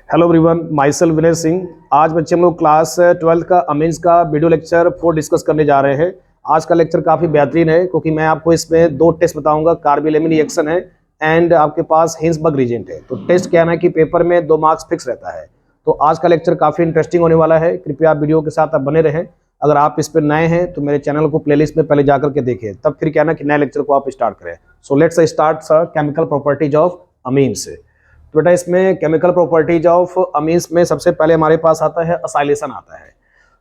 Hello everyone, my self Vinay Singh. आज बच्चे हम लोग क्लास 12 का अमीन्स का वीडियो लेक्चर 4 डिस्कस करने जा रहे हैं। आज का लेक्चर काफ़ी बेहतरीन है क्योंकि मैं आपको इसमें दो टेस्ट बताऊंगा। कार्बोलेमिन रिएक्शन है एंड आपके पास हिंसबर्ग रीजेंट है। तो टेस्ट क्या है कि पेपर में 2 मार्क्स फिक्स रहता है। तो आज का लेक्चर काफ़ी इंटरेस्टिंग होने वाला है। कृपया आप वीडियो के साथ आप बने रहें। अगर आप इस पर नए हैं तो मेरे चैनल को प्लेलिस्ट में पहले जाकर के देखें, तब फिर क्या ना कि नए लेक्चर को आप स्टार्ट करें। So let's start sir chemical properties of amines. तो बेटा इसमें केमिकल प्रॉपर्टीज ऑफ अमीन्स में सबसे पहले हमारे पास आता है असाइलेशन आता है।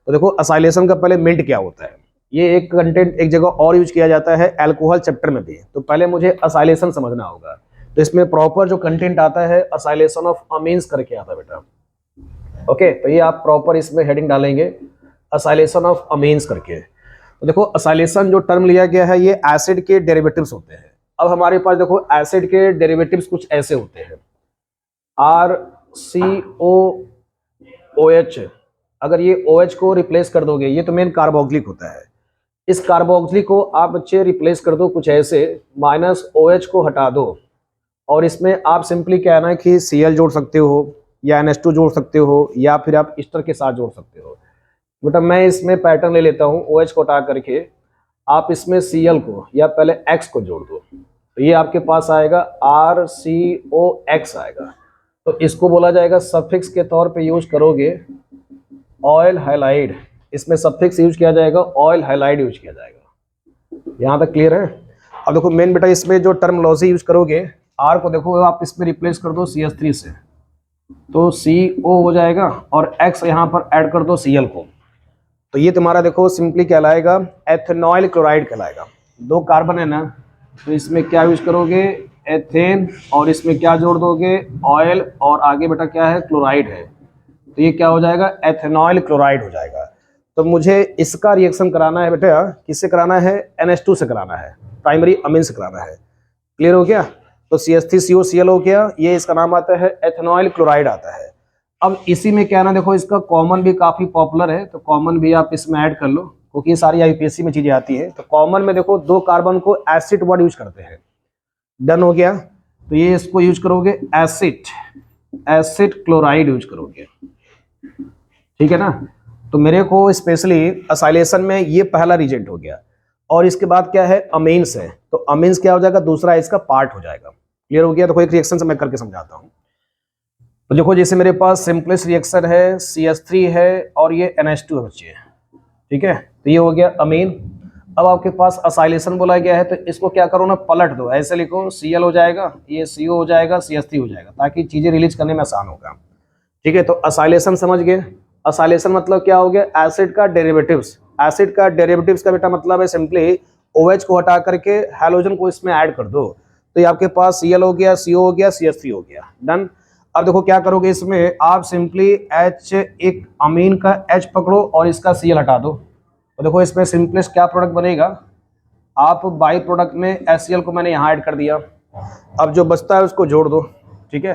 तो देखो असाइलेशन का पहले मिंट क्या होता है। ये एक कंटेंट एक जगह और यूज किया जाता है अल्कोहल चैप्टर में भी। तो पहले मुझे असाइलेशन समझना होगा। तो इसमें प्रॉपर जो कंटेंट आता है असाइलेशन ऑफ अमीन्स करके आता है बेटा। ओके, तो ये आप प्रॉपर इसमें हेडिंग डालेंगे असाइलेशन ऑफ अमीन्स करके। तो देखो असाइलेशन जो टर्म लिया गया है ये एसिड के डेरिवेटिव्स होते हैं। अब हमारे पास देखो एसिड के डेरिवेटिव्स कुछ ऐसे होते हैं RCOOH। अगर ये OH को रिप्लेस कर दोगे, ये तो मेन कार्बोक्सिलिक होता है। इस कार्बोक्सिलिक को आप बच्चे रिप्लेस कर दो कुछ ऐसे, -OH को हटा दो और इसमें आप सिंपली क्या है ना कि Cl जोड़ सकते हो या NH2 जोड़ सकते हो या फिर आप ईस्टर के साथ जोड़ सकते हो। मतलब मैं इसमें पैटर्न ले लेता हूँ, OH को हटा करके आप इसमें Cl को या पहले X को जोड़ दो, तो ये आपके पास आएगा RCOX आएगा। तो इसको बोला जाएगा सफिक्स के तौर पे यूज करोगे ऑयल हाइलाइड। इसमें सफिक्स यूज किया जाएगा, ऑयल हाइलाइड यूज किया जाएगा। यहाँ तक क्लियर है। अब देखो मेन बेटा इसमें जो टर्मोलॉजी यूज करोगे, R को देखो आप इसमें रिप्लेस कर दो CH3 से, तो CO हो जाएगा और X यहाँ पर ऐड कर दो Cl को। तो ये तुम्हारा देखो सिंपली कहलाएगा एथेनॉइल क्लोराइड कहलाएगा। 2 कार्बन है ना, तो इसमें क्या यूज करोगे एथेन और इसमें क्या जोड़ दोगे ऑयल और आगे बेटा क्या है क्लोराइड है। तो ये क्या हो जाएगा एथेनॉइल क्लोराइड हो जाएगा। तो मुझे इसका रिएक्शन कराना है बेटा, किससे कराना है NH2 से कराना है, प्राइमरी अमीन से कराना है। क्लियर हो गया। तो CH3COCl हो गया, ये इसका नाम आता है एथेनॉइल क्लोराइड आता है। अब इसी में क्या ना देखो इसका कॉमन भी काफी पॉपुलर है, तो कॉमन भी आप इसमें ऐड कर लो क्योंकि ये सारी IUPAC में चीजें आती है। तो कॉमन में देखो 2 कार्बन को एसिड वर्ड यूज करते हैं। डन हो गया। तो ये इसको यूज करोगे एसिड क्लोराइड यूज करोगे, ठीक है ना। तो मेरे को स्पेशली असाइलेशन में ये पहला रीजेंट हो गया और इसके बाद क्या है अमीन्स है। तो अमीन्स क्या हो जाएगा दूसरा इसका पार्ट हो जाएगा। क्लियर हो गया। तो एक रिएक्शन से मैं करके समझाता हूं। तो देखो जैसे मेरे पास सिंपलेस्ट रिएक्शन है, CH3 है और ये NH2 है बच्चे, ठीक है। तो ये हो गया अमीन। अब आपके पास असाइलेशन बोला गया है, तो इसको क्या करो ना पलट दो, ऐसे लिखो Cl हो जाएगा, ये CO हो जाएगा, CH3 हो जाएगा, ताकि चीजें रिलीज करने में आसान होगा। ठीक है। तो असाइलेशन समझ गए। असाइलेशन मतलब क्या हो गया एसिड का डेरिवेटिव्स। एसिड का डेरिवेटिव्स का बेटा मतलब है सिंपली OH को हटा करके हैलोजन को इसमें ऐड कर दो, तो ये आपके पास Cl हो गया, CO हो गया, CH3 हो गया। डन। अब देखो क्या करोगे इसमें आप सिंपली H, एक अमीन का H पकड़ो और इसका Cl हटा दो। तो देखो इसमें सिंपलेस्ट क्या प्रोडक्ट बनेगा, आप बाई प्रोडक्ट में HCl को मैंने यहाँ ऐड कर दिया। अब जो बचता है उसको जोड़ दो, ठीक है।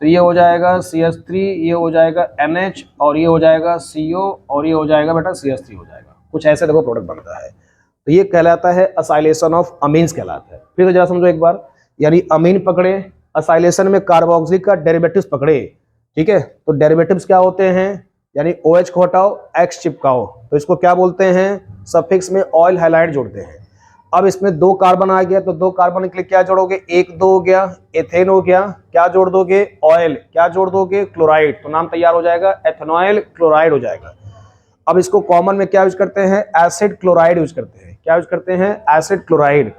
तो ये हो जाएगा CH3, ये हो जाएगा NH और ये हो जाएगा CO और ये हो जाएगा बेटा CH3 हो जाएगा। कुछ ऐसे देखो प्रोडक्ट बनता है। तो ये कहलाता है असाइलेशन ऑफ अमीन्स कहलाता है। फिर तो जरा समझो एक बार, यानी अमीन पकड़े, असाइलेशन में कार्बोक्सिलिक का डेरिवेटिव्स पकड़े, ठीक है। तो डेरिवेटिव्स क्या होते हैं, यानी OH को हटाओ X चिपकाओ, तो इसको क्या बोलते हैं सफिक्स में ऑयल हाइलाइड जोड़ते हैं। अब इसमें 2 कार्बन आ गया, तो 2 कार्बन के लिए क्या जोड़ोगे 1 2 हो गया, एथेन हो गया, क्या जोड़ दोगे ऑयल, क्या जोड़ दोगे क्लोराइड, तो नाम तैयार हो जाएगा एथेनॉइल क्लोराइड हो जाएगा। अब इसको कॉमन में क्या यूज करते हैं एसिड क्लोराइड यूज करते हैं। क्या यूज करते हैं एसिड क्लोराइड,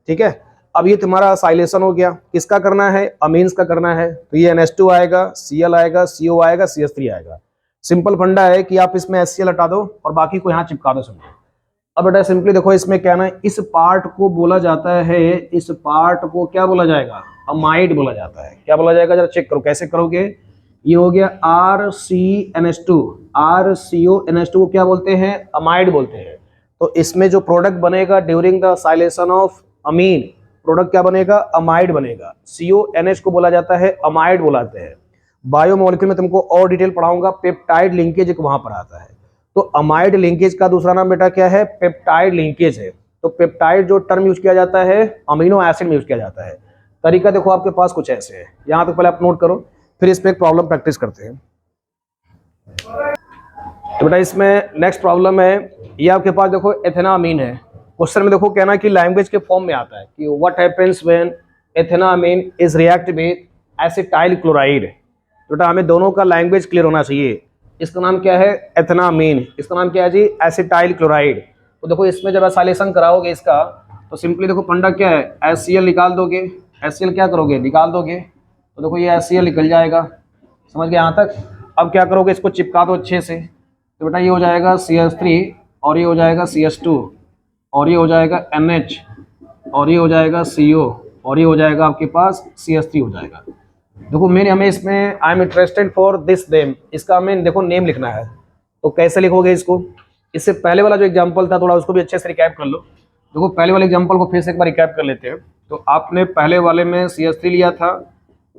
ठीक है। अब ये तुम्हारा असाइलेशन हो गया, किसका करना है अमीन्स का करना है। तो ये NH2 आएगा, Cl आएगा, CO आएगा, CH3 आएगा। सिंपल फंडा है कि आप इसमें HCl हटा दो और बाकी को यहाँ चिपका दो समझो। अब बेटा सिंपली देखो इसमें क्या ना इस पार्ट को बोला जाता है, इस पार्ट को क्या बोला जाएगा अमाइड बोला जाता है। क्या बोला जाएगा जरा चेक करो कैसे करोगे। ये हो गया RCNH2, RCONH2 को क्या बोलते हैं अमाइड बोलते हैं। तो इसमें जो प्रोडक्ट बनेगा during the acylation of amine, product क्या बनेगा अमाइड बनेगा। CONH को बोला जाता है अमाइड बुलाते हैं। बायोमोलिक्यूल में तुमको और डिटेल पढ़ाऊंगा, पेप्टाइड लिंकेज एक वहां पर आता है। तो अमाइड लिंकेज का दूसरा नाम बेटा क्या है पेप्टाइड लिंकेज है। तो पेप्टाइड जो टर्म यूज किया जाता है अमीनो एसिड में यूज किया जाता है। तरीका देखो आपके पास कुछ ऐसे है, यहाँ तक पहले आप नोट करो। फिर इसमें एक प्रॉब्लम प्रैक्टिस करते हैं। तो बेटा इसमें नेक्स्ट प्रॉब्लम है, ये आपके पास देखो एथेनामीन है। क्वेश्चन में देखो कहना कि लैंग्वेज के फॉर्म में आता है कि what happens when ethanamine is react with acetyl chloride. बेटा हमें दोनों का लैंग्वेज क्लियर होना चाहिए। इसका नाम क्या है? एथेनामीन। इसका नाम क्या है जी? Acetyl chloride. तो देखो इसमें जब एसाइलेशन कराओगे इसका, तो सिंपली देखो फंडा क्या है, HCl निकाल दोगे। HCl क्या करोगे? निकाल दोगे। तो देखो ये HCl निकल जाएगा। समझ गए यहाँ तक? अब क्या करोगे? इसको चिपका दो अच्छे से। तो बेटा ये हो जाएगा CH3 और ये हो जाएगा CH2 और ये हो जाएगा NH और ये हो जाएगा CO और ये हो जाएगा आपके पास CH3 हो जाएगा। देखो मेन हमें इसमें I am interested for this name, इसका हमें देखो नेम लिखना है। तो कैसे लिखोगे इसको? इससे पहले वाला जो एग्जांपल था थोड़ा उसको भी अच्छे से रिकैप कर लो। देखो पहले वाले एग्जांपल को फिर से एक बार रिकैप कर लेते हैं। तो आपने पहले वाले में CH3 लिया था,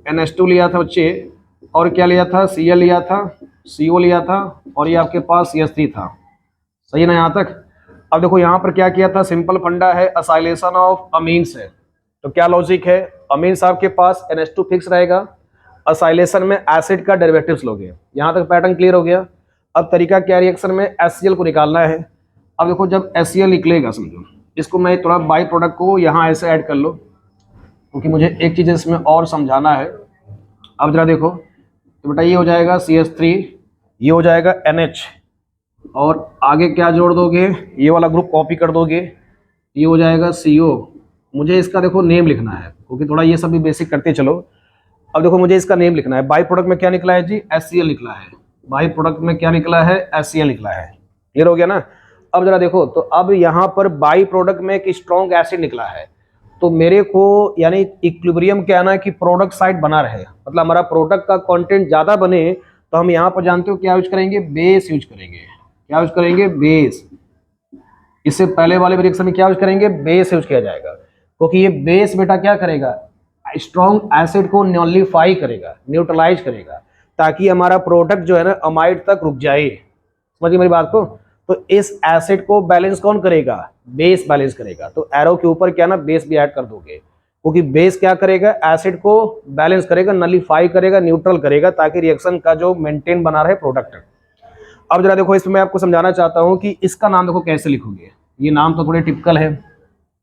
NH2 लिया था बच्चे, और क्या लिया था? Cl लिया था, CO लिया था और ये आपके पास CH3 था। सही है ना यहाँ तक? अब देखो यहाँ पर क्या किया था, सिंपल फंडा है, असाइलेशन ऑफ अमीन्स है। तो क्या लॉजिक है, अमीन्स आपके पास NH2 फिक्स रहेगा, असाइलेशन में एसिड का डेरिवेटिव्स लोगे। यहाँ तक पैटर्न क्लियर हो गया। अब तरीका क्या, रिएक्शन में HCl को निकालना है। अब देखो जब HCl निकलेगा, समझो इसको मैं थोड़ा बाई प्रोडक्ट को यहाँ ऐसे ऐड कर लो, क्योंकि मुझे एक चीज़ इसमें और समझाना है। अब जरा देखो, तो बेटा ये हो जाएगा CH3, ये हो जाएगा NH, और आगे क्या जोड़ दोगे, ये वाला ग्रुप कॉपी कर दोगे, ये हो जाएगा CO। मुझे इसका देखो नेम लिखना है, क्योंकि थोड़ा ये सब भी बेसिक करते चलो। अब देखो मुझे इसका नेम लिखना है। बाई प्रोडक्ट में क्या निकला है जी? HCl निकला है। बाई प्रोडक्ट में क्या निकला है? HCl निकला है। क्लियर हो गया ना? अब जरा देखो, तो अब यहाँ पर बाई प्रोडक्ट में एक स्ट्रॉन्ग एसिड निकला है। तो मेरे को यानी इक्विलिब्रियम क्या ना कि प्रोडक्ट साइड बना रहे, मतलब हमारा प्रोडक्ट का कंटेंट ज़्यादा बने, तो हम यहाँ पर जानते हो क्या यूज करेंगे? बेस यूज करेंगे। क्या यूज करेंगे? बेस। इससे पहले वाले रिएक्शन में क्या यूज करेंगे? बेस यूज किया जाएगा, क्योंकि ये बेस बेटा क्या करेगा? स्ट्रॉन्ग एसिड को न्यूट्रलाइज करेगा, न्यूट्रलाइज करेगा, ताकि हमारा प्रोडक्ट जो है ना अमाइड तक रुक जाए। समझिए मेरी बात को? तो इस एसिड को बैलेंस कौन करेगा? बेस बैलेंस करेगा। तो एरो के ऊपर क्या ना बेस भी ऐड कर दोगे, क्योंकि बेस क्या करेगा? एसिड को बैलेंस करेगा, नलीफाई करेगा, न्यूट्रल करेगा, ताकि रिएक्शन का जो मेंटेन बना रहे प्रोडक्ट। अब जरा देखो इसमें मैं आपको समझाना चाहता हूं कि इसका नाम देखो कैसे लिखोगे। ये नाम तो थोड़े टिपिकल है,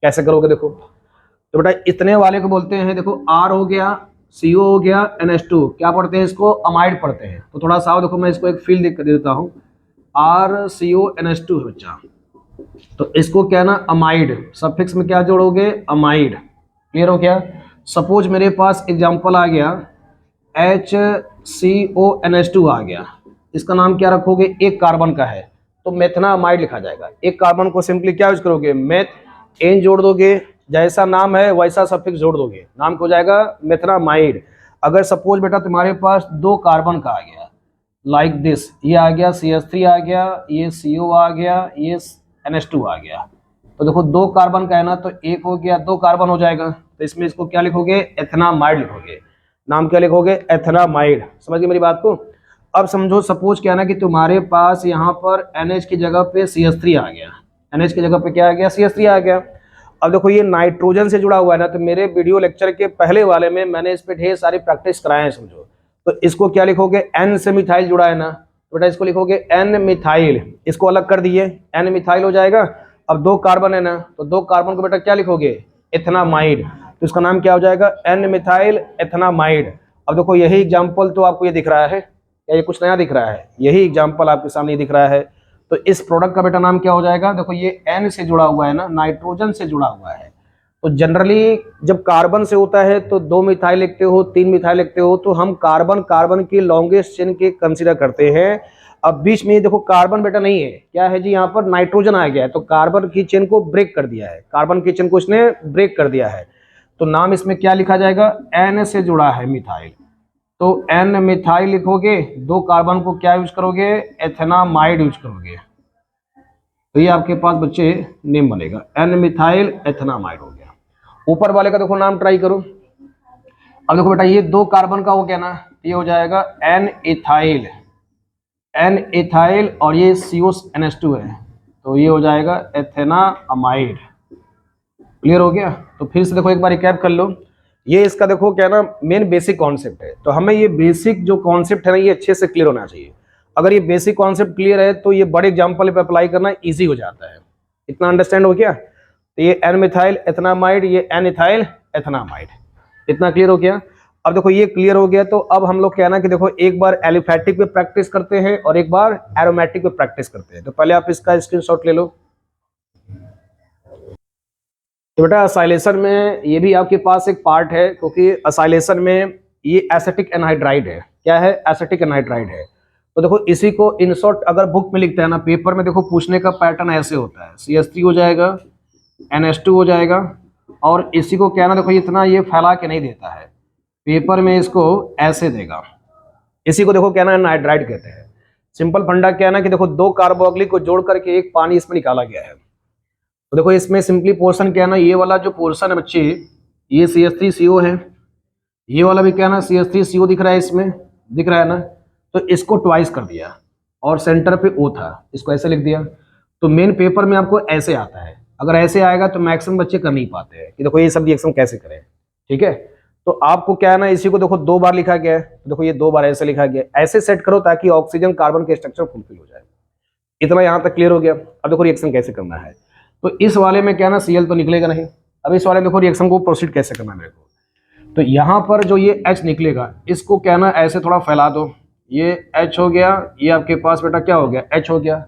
कैसे करोगे देखो। तो बेटा इतने वाले को बोलते हैं, देखो R हो गया, CO हो गया, NH2 क्या पढ़ते हैं इसको? अमाइड पढ़ते हैं। तो थोड़ा सा देखो मैं इसको एक फील दे देता हूँ। RCONH2 है बच्चा, तो इसको क्या ना अमाइड, सफिक्स में क्या जोड़ोगे? अमाइड। क्लियर हो गया? सपोज मेरे पास एग्जांपल आ गया HCONH2 आ गया, इसका नाम क्या रखोगे? एक कार्बन का है तो मेथनामाइड लिखा जाएगा। एक कार्बन को सिंपली क्या यूज करोगे? मेथ, एन जोड़ दोगे, जैसा नाम है वैसा सफिक्स जोड़ दोगे, नाम हो जाएगा मेथनामाइड। अगर सपोज बेटा तुम्हारे पास दो कार्बन का आ गया लाइक दिस, ये आ गया CH3 आ गया, ये CO आ गया, ये NH2 आ गया, तो देखो दो कार्बन का है ना, तो एक हो गया, दो कार्बन हो जाएगा। तो इसमें इसको क्या लिखोगे? एथेनामाइड लिखोगे। नाम क्या लिखोगे? एथेनामाइड। समझ गए मेरी बात को? अब समझो सपोज क्या ना कि तुम्हारे पास यहाँ पर NH की जगह पे CH3 आ गया, NH की जगह पे क्या आ गया? CH3 आ गया। अब देखो ये नाइट्रोजन से जुड़ा हुआ है ना, तो मेरे वीडियो लेक्चर के पहले वाले में मैंने इस पे ढेर सारी प्रैक्टिस कराए हैं, समझो। तो इसको क्या लिखोगे? N से मिथाइल जुड़ा है ना, तो बेटा इसको लिखोगे N मिथाइल। इसको अलग कर दिए, N मिथाइल हो जाएगा। अब दो कार्बन है ना, तो दो कार्बन को बेटा क्या लिखोगे? एथेनामाइड। तो इसका नाम क्या हो जाएगा? N methyl ethanamide. अब देखो यही एग्जाम्पल तो आपको ये दिख रहा है, या ये कुछ नया दिख रहा है? यही एग्जाम्पल आपके सामने दिख रहा है। तो इस प्रोडक्ट का बेटा नाम क्या हो जाएगा? देखो ये N से जुड़ा हुआ है ना, नाइट्रोजन से जुड़ा हुआ है। तो जनरली जब कार्बन से होता है तो दो मिथाइल लिखते हो, तीन मिथाइल लिखते हो, तो हम कार्बन कार्बन की लॉन्गेस्ट चेन के कंसीडर करते हैं। अब बीच में देखो कार्बन बेटा नहीं है, क्या है जी? यहाँ पर नाइट्रोजन आ गया है, तो कार्बन की चेन को ब्रेक कर दिया है, कार्बन की चेन को इसने ब्रेक कर दिया है। तो नाम इसमें क्या लिखा जाएगा? N से जुड़ा है मिथाइल, तो N मिथाइल लिखोगे। दो कार्बन को क्या यूज करोगे? एथेनामाइड यूज करोगे। तो ये आपके पास बच्चे नेम बनेगा, N मिथाइल एथेनामाइड हो गया। ऊपर वाले का देखो नाम ट्राई करो। अब देखो बेटा ये दो कार्बन का हो गया ना, ये हो जाएगा N इथाइल, N इथाइल, और ये CONH2 है, तो ये हो जाएगा एथेनामाइड। क्लियर हो गया? तो फिर से देखो एक बार रिकैप कर लो। ये इसका देखो क्या ना मेन बेसिक कॉन्सेप्ट है। तो हमें ये बेसिक जो कॉन्सेप्ट है ना ये अच्छे से क्लियर होना चाहिए। अगर ये बेसिक कॉन्सेप्ट क्लियर है तो ये बड़े एग्जाम्पल पे अप्लाई करना इजी हो जाता है। इतना अंडरस्टैंड हो गया? तो ये एन मिथाइल एथनामाइड, ये एन इथाइल एथनामाइड, इतना क्लियर हो गया। अब देखो ये क्लियर हो गया तो अब हम लोग कहना कि देखो एक बार एलिफैटिक पे प्रैक्टिस करते हैं और एक बार एरोमेटिक पे प्रैक्टिस करते हैं। तो पहले आप इसका स्क्रीनशॉट ले लो। तो बेटा असाइलेशन में ये भी आपके पास एक पार्ट है, क्योंकि असाइलेशन में ये एसिटिक एनहाइड्राइड है। क्या है? एसिटिक एनहाइड्राइड है। तो देखो इसी को इन शॉर्ट अगर बुक में लिखते हैं ना, पेपर में देखो पूछने का पैटर्न ऐसे होता है, CH3 हो जाएगा, NH2 हो जाएगा, और इसी को क्या ना देखो इतना ये फैला के नहीं देता है, पेपर में इसको ऐसे देगा। इसी को देखो क्या ना एनहाइड्राइड कहते हैं। सिंपल फंडा क्या ना कि देखो दो कार्बोक्सिलिक को जोड़ करके एक पानी इसमें निकाला गया है। तो देखो इसमें सिंपली पोर्शन क्या है ना, ये वाला जो पोर्शन है बच्चे, ये CH3CO है, ये वाला भी क्या ना CH3CO दिख रहा है, इसमें दिख रहा है ना। तो इसको ट्वाइस कर दिया और सेंटर पे O था, इसको ऐसे लिख दिया। तो मेन पेपर में आपको ऐसे आता है। अगर ऐसे आएगा तो मैक्सिमम बच्चे कर नहीं पाते हैं कि देखो ये सब रिएक्शन कैसे करें। ठीक है, तो आपको क्या है ना, इसी को देखो 2 बार लिखा गया है, तो देखो ये 2 बार ऐसे लिखा गया है। ऐसे सेट करो ताकि ऑक्सीजन कार्बन के स्ट्रक्चर फुलफिल हो जाए। इतना यहाँ तक क्लियर हो गया। अब देखो रिएक्शन कैसे करना है। तो इस वाले में क्या ना Cl तो निकलेगा नहीं। अब इस वाले देखो रिएक्शन को प्रोसीड कैसे करना है मेरे को। तो यहाँ पर जो ये H निकलेगा इसको क्या ना ऐसे थोड़ा फैला दो, ये H हो गया, ये आपके पास बेटा क्या हो गया, H हो गया।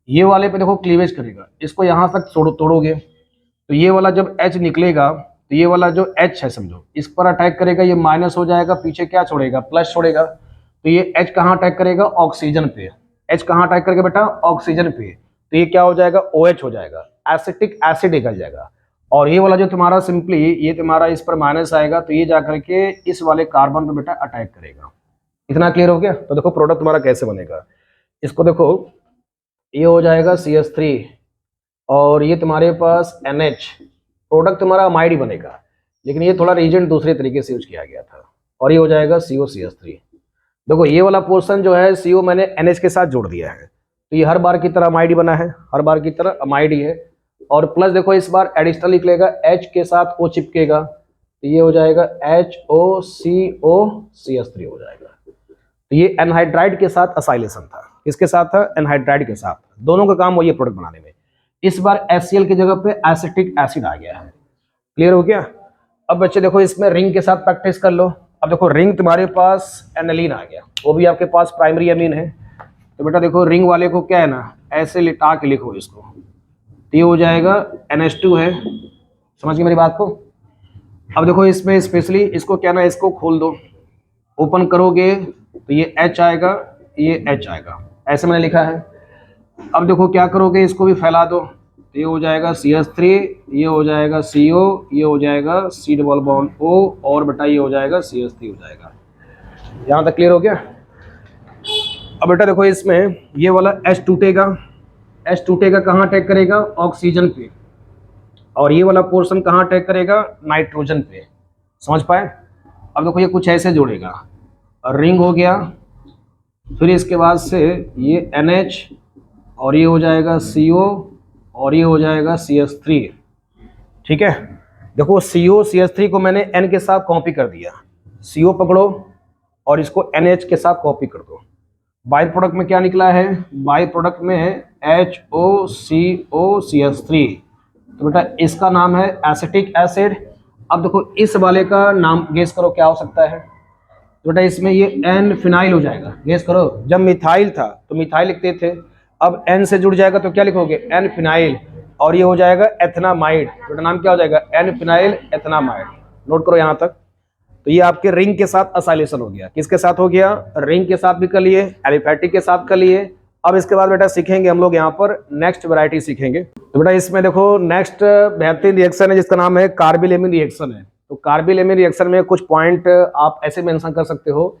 ये वाले पे देखो क्लीवेज करेगा, इसको यहाँ तक तोड़ोगे तो ये वाला जब H निकलेगा तो ये वाला जो H है समझो इस पर अटैक करेगा, ये माइनस हो जाएगा, पीछे क्या छोड़ेगा, प्लस छोड़ेगा। तो ये H कहाँ अटैक करेगा, ऑक्सीजन पे। H कहाँ अटैक करेगा बेटा, ऑक्सीजन पे। तो ये क्या हो जाएगा, OH हो जाएगा, एसिटिक एसिड निकल जाएगा। और ये वाला जो तुम्हारा सिंपली ये तुम्हारा इस पर माइनस आएगा, तो ये जाकर के इस वाले कार्बन पे बेटा अटैक करेगा। इतना क्लियर हो गया? तो देखो प्रोडक्ट तुम्हारा कैसे बनेगा। इसको देखो ये हो जाएगा CH3 और ये तुम्हारे पास NH, प्रोडक्ट तुम्हारा अमाइड ही बनेगा, लेकिन ये थोड़ा रीजेंट दूसरे तरीके से यूज किया गया था। और ये हो जाएगा COCH3। देखो ये वाला पोर्शन जो है CO मैंने NH के साथ जोड़ दिया है, तो ये हर बार की तरह अमाइड ही बना है, हर बार की तरह अमाइड ही है। और प्लस देखो इस बार एडिशनल निकलेगा, H के साथ O चिपकेगा, तो ये हो जाएगा HOCOCH3 हो जाएगा। तो ये एनहाइड्राइड के साथ असाइलेशन था। किसके साथ था? एनहाइड्राइड के साथ। दोनों का काम वही है प्रोडक्ट बनाने में। इस बार HCl की जगह पे एसिटिक एसिड आ गया है। क्लियर हो गया? अब बच्चे देखो इसमें रिंग के साथ प्रैक्टिस कर लो। अब देखो रिंग तुम्हारे पास एनालीन आ गया, वो भी आपके पास प्राइमरी अमीन है। तो बेटा देखो रिंग वाले को क्या है ना ऐसे लिटा के लिखो इसको, तो ये हो जाएगा NH2 है। समझ गए मेरी बात को? अब देखो इसमें स्पेशली इसको क्या ना इसको खोल दो, ओपन करोगे तो ये H आएगा, ये H आएगा, ऐसे मैंने लिखा है। अब देखो क्या करोगे, इसको भी फैला दो, तो ये हो जाएगा CH3, ये हो जाएगा CO, ये हो जाएगा C डबल बॉन्ड O, और बेटा ये हो जाएगा CH3 हो जाएगा। यहाँ तक क्लियर हो गया? अब बेटा देखो इसमें ये वाला H टूटेगा, H टूटेगा कहाँ अटैक करेगा, ऑक्सीजन पे, और ये वाला पोर्शन कहाँ अटैक करेगा, नाइट्रोजन पे। समझ पाए? अब देखो ये कुछ ऐसे जोड़ेगा, रिंग हो गया, फिर इसके बाद से ये NH, और ये हो जाएगा CO, और ये हो जाएगा CH3। ठीक है, देखो CO CH3 को मैंने N के साथ कॉपी कर दिया, CO पकड़ो और इसको NH के साथ कॉपी कर दो। बाई प्रोडक्ट में क्या निकला है, बाई प्रोडक्ट में HOCOCH3। तो बेटा इसका नाम है एसिटिक एसिड। अब देखो इस वाले का नाम गेस करो क्या हो सकता है। तो बेटा इसमें ये N फिनाइल हो जाएगा। गेस करो, जब मिथाइल था तो मिथाइल लिखते थे, अब N से जुड़ जाएगा तो क्या लिखोगे, N फिनाइल, और ये हो जाएगा एथनामाइड। बेटा नाम क्या हो जाएगा, N फिनाइल एथनामाइड। नोट करो यहाँ तक। तो ये आपके रिंग के साथ असाइलेशन हो गया। किसके साथ हो गया, रिंग के साथ भी कर लिए, एलिफैटिक के साथ कर लिए। अब इसके बाद बेटा सीखेंगे हम लोग यहाँ पर नेक्स्ट वैरायटी सीखेंगे। तो बेटा इसमें देखो नेक्स्ट बेहतरीन रिएक्शन है जिसका नाम है कार्बिल-एमीन रिएक्शन है। तो कार्बिल-एमीन रिएक्शन में कुछ पॉइंट आप ऐसे मेंशन कर सकते हो,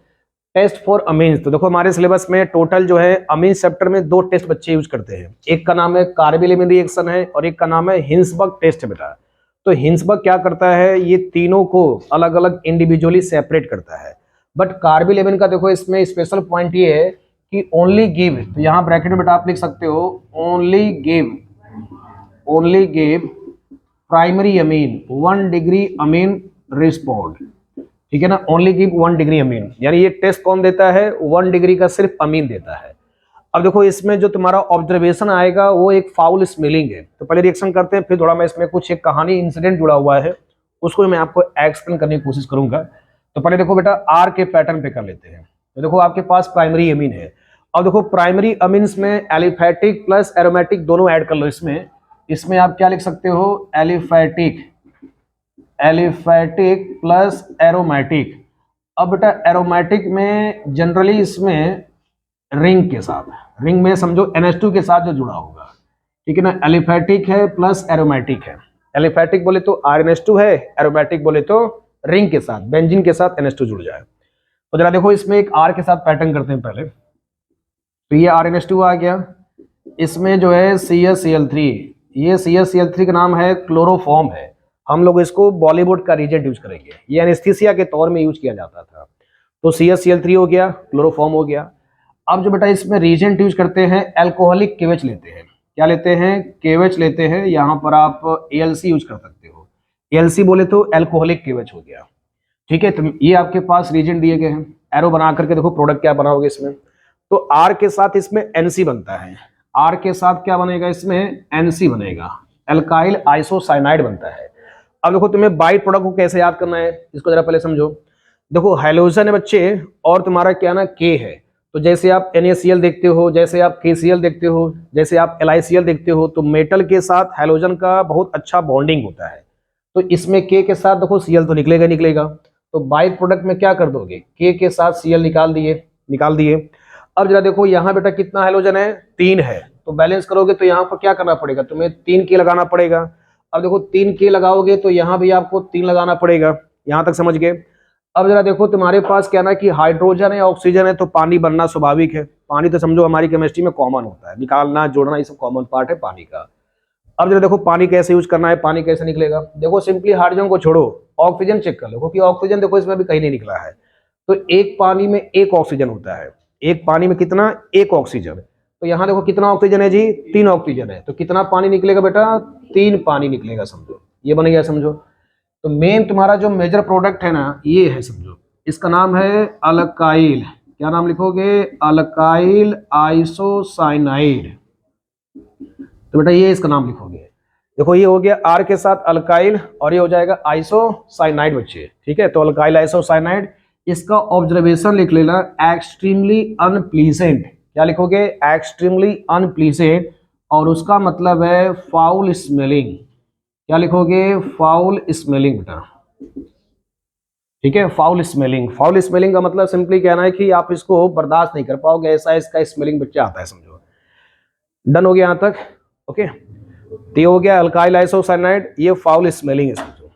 टेस्ट फॉर अमीन्स। तो देखो हमारे सिलेबस में टोटल जो है अमीन चैप्टर में 2 टेस्ट बच्चे यूज करते हैं। एक का नाम है कार्बिल-एमीन रिएक्शन है और एक का नाम है हिंसबर्ग टेस्ट है बेटा। तो हिंसबर्ग क्या करता है, ये तीनों को अलग अलग इंडिविजुअली सेपरेट करता है। बट कार्बिल-एमीन का देखो इसमें स्पेशल पॉइंट ये है कि ओनली गिव, तो यहाँ ब्रैकेट में बेटा आप लिख सकते हो only give primary amine 1 degree amine respond, ठीक है ना, ओनली गिव 1 डिग्री अमीन, यानी ये टेस्ट कौन देता है, 1 डिग्री का सिर्फ अमीन देता है। अब देखो इसमें जो तुम्हारा ऑब्जर्वेशन आएगा वो एक फाउल स्मेलिंग है। तो पहले रिएक्शन करते हैं, फिर थोड़ा मैं इसमें कुछ एक कहानी इंसिडेंट जुड़ा हुआ है उसको मैं आपको एक्सप्लेन करने की कोशिश करूंगा। तो पहले देखो बेटा आर के पैटर्न पे कर लेते हैं। तो देखो आपके पास प्राइमरी अमीन है। अब देखो प्राइमरी अमीन्स में एलिफैटिक प्लस एरोमेटिक दोनों ऐड कर लो इसमें। इसमें आप क्या लिख सकते हो, एलिफैटिक प्लस एरोमेटिक। अब बेटा एरोमेटिक में जनरली इसमें रिंग के साथ, रिंग में समझो NH2 के साथ जो जुड़ा होगा, ठीक है ना। एलिफैटिक है प्लस एरोमेटिक है। एलिफैटिक बोले तो RNH2 है, एरोमेटिक बोले तो रिंग के साथ, बेंजीन के साथ NH2 जुड़ जाए। तो जरा देखो इसमें एक R के साथ पैटर्न करते हैं पहले। तो ये RNH2 आ गया, इसमें जो है CaCl3, ये CaCl3 का नाम है क्लोरोफॉर्म है। हम लोग इसको बॉलीवुड का रीजेंट यूज करेंगे, ये एनेस्थीसिया के तौर में यूज किया जाता था। तो CaCl3 हो गया, क्लोरोफॉर्म हो गया। अब जो बेटा इसमें रीजेंट यूज करते हैं एल्कोहलिक KOH लेते हैं। क्या लेते हैं, KOH लेते हैं। यहाँ पर आप AlC यूज कर सकते हो। AlC बोले तो एल्कोहलिक KOH हो गया, ठीक है। तो ये आपके पास रीजेंट दिए गए हैं, एरो बना करके देखो प्रोडक्ट क्या बनाओगे इसमें। तो R के साथ इसमें NC बनता है, R के साथ क्या बनेगा, इसमें NC बनेगा, एल्काइल आइसोसाइनाइड बनता है। अब देखो तुम्हें बाई प्रोडक्ट को कैसे याद करना है, इसको जरा पहले समझो। देखो हाइड्रोजन है बच्चे, और तुम्हारा क्या ना K है। तो जैसे आप NaCl देखते हो, जैसे आप KCl देखते हो, जैसे आप LiCl देखते हो, तो मेटल के साथ हाइड्रोजन का बहुत अच्छा बॉन्डिंग होता है। तो इसमें K के साथ देखो Cl तो निकलेगा। तो बाई प्रोडक्ट में क्या कर दोगे, K के साथ Cl निकाल दिए। अब जरा देखो यहाँ बेटा कितना हाइड्रोजन है, 3 है। तो बैलेंस करोगे तो यहाँ पर क्या करना पड़ेगा, तुम्हें 3 K लगाना पड़ेगा। अब देखो 3 K लगाओगे तो यहाँ भी आपको 3 लगाना पड़ेगा। यहाँ तक समझ गए। अब जरा देखो तुम्हारे पास क्या ना कि हाइड्रोजन है, ऑक्सीजन है, तो पानी बनना स्वाभाविक है। पानी तो समझो हमारी केमिस्ट्री में कॉमन होता है, निकालना जोड़ना ये सब कॉमन पार्ट है पानी का। अब जरा देखो पानी कैसे यूज करना है, पानी कैसे निकलेगा। देखो सिंपली हाइड्रोजन को छोड़ो, ऑक्सीजन चेक कर लो, क्योंकि ऑक्सीजन देखो इसमें भी कहीं नहीं निकला है। तो एक पानी में एक ऑक्सीजन होता है, एक पानी में कितना, एक ऑक्सीजन। तो यहाँ देखो कितना ऑक्सीजन है जी, 3 ऑक्सीजन है। तो कितना पानी निकलेगा बेटा, 3 पानी निकलेगा, समझो ये बन गया, समझो। तो मेन तुम्हारा जो मेजर प्रोडक्ट है ना ये है, समझो इसका नाम है अल्काइल। क्या नाम लिखोगे, अल्काइल आइसोसाइनाइड। तो बेटा ये इसका नाम लिखोगे। देखो ये हो गया R के साथ अल्काइल, और ये हो जाएगा आइसोसाइनाइड बच्चे, ठीक है। तो अल्काइल आइसोसाइनाइड, इसका ऑब्जर्वेशन लिख लेना, एक्सट्रीमली अनप्लीजेंट। क्या लिखोगे, एक्सट्रीमली अनप्लीजेंट, और उसका मतलब है फाउल स्मेलिंग। क्या लिखोगे, फाउल स्मेलिंग बेटा, ठीक है। फाउल स्मेलिंग का मतलब सिंपली कहना है कि आप इसको बर्दाश्त नहीं कर पाओगे, ऐसा इसका स्मेलिंग बच्चा आता है, समझो। डन हो गया यहाँ तक, ओके। तो ये हो गया अल्काइल आइसोसाइनाइड, ये फाउल स्मेलिंग है, समझो।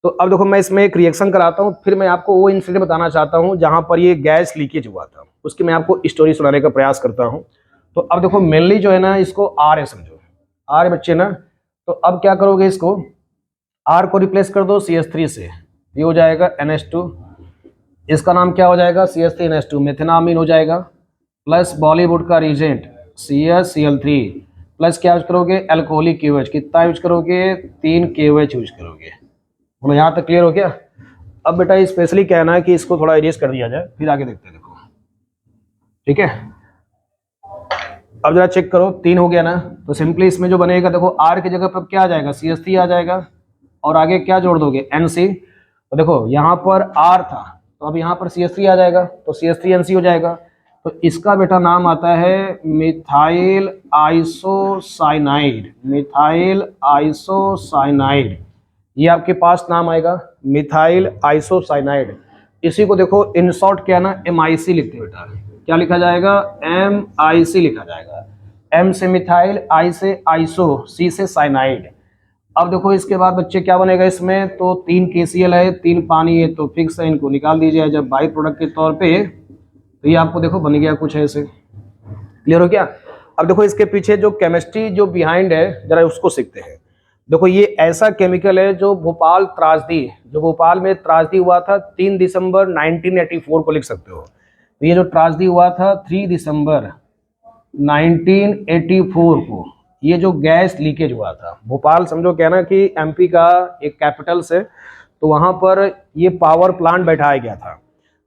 तो अब देखो मैं इसमें एक रिएक्शन कराता हूँ, फिर मैं आपको वो इंसिडेंट बताना चाहता हूँ जहां पर ये गैस लीकेज हुआ था, उसकी मैं आपको स्टोरी सुनाने का प्रयास करता हूँ। तो अब देखो मेनली जो है ना इसको R है, समझो R है बच्चे ना। तो अब क्या करोगे, इसको R को रिप्लेस कर दो CH3 से, ये हो जाएगा NH2। इसका नाम क्या हो जाएगा, CH3NH2, मेथेनामीन हो जाएगा, प्लस बॉलीवुड का रीजेंट CaCl3, प्लस क्या यूज करोगे, एल्कोहलिक KOH। कितना यूज करोगे, 3 KOH यूज करोगे। बोलो यहाँ तक क्लियर हो गया। अब बेटा स्पेशली कहना है कि इसको थोड़ा इरेज कर दिया जाए, फिर आगे देखते हैं, देखो ठीक है। अब जरा चेक करो, 3 हो गया ना। तो सिंपली इसमें जो बनेगा, देखो R की जगह पर क्या आ जाएगा, CH3 आ जाएगा, और आगे क्या जोड़ दोगे, NC। तो देखो यहाँ पर R था, तो अब यहाँ पर CH3 आ जाएगा, तो CH3NC हो जाएगा। तो इसका बेटा नाम आता है मिथाइल आइसोसाइनाइड, मिथाइल आइसोसाइनाइड। ये आपके पास नाम आएगा मिथाइल आइसोसाइनाइड। इसी को देखो इन शॉर्ट क्या ना MIC लिखते हैं बेटा। क्या लिखा जाएगा, MIC लिखा जाएगा। M से मिथाइल, I से आइसो, C से साइनाइड। अब देखो इसके बाद बच्चे क्या बनेगा इसमें, तो 3 KCl है, 3 पानी है, तो फिक्स है, इनको निकाल दीजिए जब बाई प्रोडक्ट के तौर पे। तो ये आपको देखो बन गया कुछ ऐसे, क्लियर हो गया। अब देखो इसके पीछे जो केमिस्ट्री जो बिहाइंड है जरा उसको सीखते हैं। देखो ये ऐसा केमिकल है जो भोपाल त्रासदी, जो भोपाल में त्रासदी हुआ था 3 दिसंबर 1984 को लिख सकते हो। तो ये जो त्रासदी हुआ था 3 दिसंबर 1984 को, ये जो गैस लीकेज हुआ था भोपाल, समझो क्या ना कि MP का एक कैपिटल से, तो वहाँ पर ये पावर प्लांट बैठाया गया था।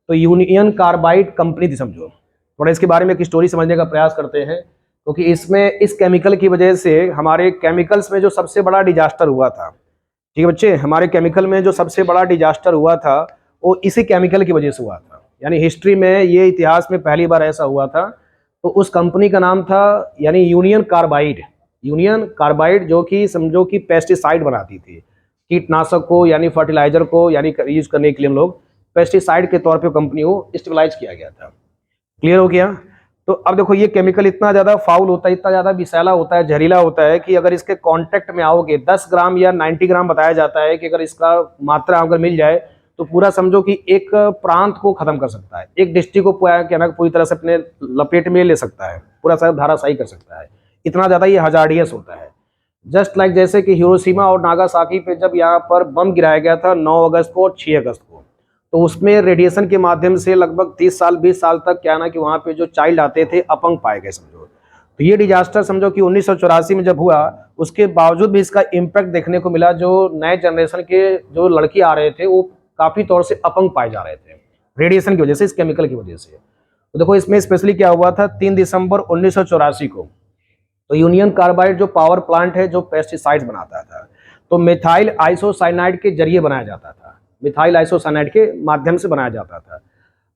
तो यूनियन कार्बाइड कंपनी थी समझो। थोड़ा इसके बारे में एक स्टोरी समझने का प्रयास करते हैं, क्योंकि इसमें इस केमिकल की वजह से हमारे केमिकल्स में जो सबसे बड़ा डिजास्टर हुआ था, ठीक है बच्चे, हमारे केमिकल में जो सबसे बड़ा डिजास्टर हुआ था वो इसी केमिकल की वजह से हुआ था। यानी हिस्ट्री में ये इतिहास में पहली बार ऐसा हुआ था। तो उस कंपनी का नाम था यानी यूनियन कार्बाइड। यूनियन कार्बाइड जो कि समझो कि पेस्टिसाइड बनाती थी, कीटनाशक को यानी फर्टिलाइजर को यानी यूज करने के लिए हम लोग पेस्टिसाइड के तौर पे कंपनी को स्टेबलाइज किया गया था। क्लियर हो गया। तो अब देखो ये केमिकल इतना ज़्यादा फाउल होता है, इतना ज़्यादा विषैला होता है, जहरीला होता है कि अगर इसके कांटेक्ट में आओगे 10 ग्राम या 90 ग्राम बताया जाता है कि अगर इसका मात्रा अगर मिल जाए तो पूरा समझो कि एक प्रांत को खत्म कर सकता है, एक डिस्ट्रिक्ट को क्या पूरी तरह से अपने लपेट में ले सकता है, पूरा सा धाराशायी कर सकता है। इतना ज़्यादा ये हजार्डियस होता है। जस्ट लाइक जैसे कि हिरोशिमा और नागासाकी पे जब यहाँ पर बम गिराया गया था 9 अगस्त को और 6 अगस्त को, तो उसमें रेडिएशन के माध्यम से लगभग 30 साल 20 साल तक क्या ना कि वहाँ पे जो चाइल्ड आते थे अपंग पाए गए समझो। तो ये डिजास्टर समझो कि 1984 में जब हुआ, उसके बावजूद भी इसका इम्पैक्ट देखने को मिला। जो नए जनरेशन के जो लड़के आ रहे थे वो काफ़ी तौर से अपंग पाए जा रहे थे रेडिएशन की वजह से, इस केमिकल की वजह से। तो देखो इसमें स्पेशली क्या हुआ था, 3 दिसंबर 1984 को तो यूनियन कार्बाइड जो पावर प्लांट है जो पेस्टिसाइड्स बनाता था, तो मिथाइल आइसोसाइनाइड के जरिए बनाया जाता था, मिथाइल आइसोसाइनाइड के माध्यम से बनाया जाता था।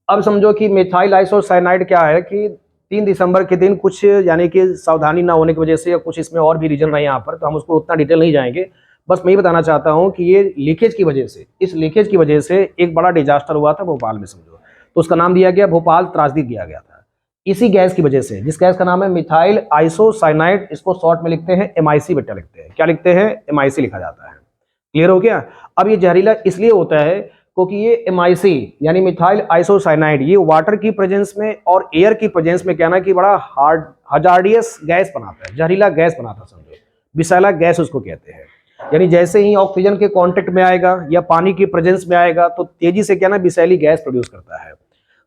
अब समझो कि मिथाइल आइसोसाइनाइड क्या है कि 3 दिसंबर के दिन कुछ यानी कि सावधानी ना होने की वजह से या कुछ इसमें और भी रीजन रहे यहाँ पर, तो हम उसको उतना डिटेल नहीं जाएंगे। बस मैं ये बताना चाहता हूँ कि ये लीकेज की वजह से, इस लीकेज की वजह से एक बड़ा डिजास्टर हुआ था भोपाल में समझो। तो उसका नाम दिया गया भोपाल त्रासदी दिया गया था इसी गैस की वजह से, जिस गैस का नाम है मिथाइल आइसोसाइनाइड। इसको शॉर्ट में लिखते हैं MIC, बेटा लिखते हैं, क्या लिखते हैं, MIC लिखा जाता है। क्लियर हो गया। अब ये जहरीला इसलिए होता है क्योंकि ये MIC यानी मिथाइल आइसोसाइनाइड ये वाटर की प्रेजेंस में और एयर की प्रेजेंस में क्या ना कि बड़ा हार्ड हजार्डियस गैस बनाता है, जहरीला गैस बनाता है समझो, विषैला गैस उसको कहते हैं। यानी जैसे ही ऑक्सीजन के कांटेक्ट में आएगा या पानी की प्रेजेंस में आएगा तो तेजी से क्या ना विषैली गैस प्रोड्यूस करता है।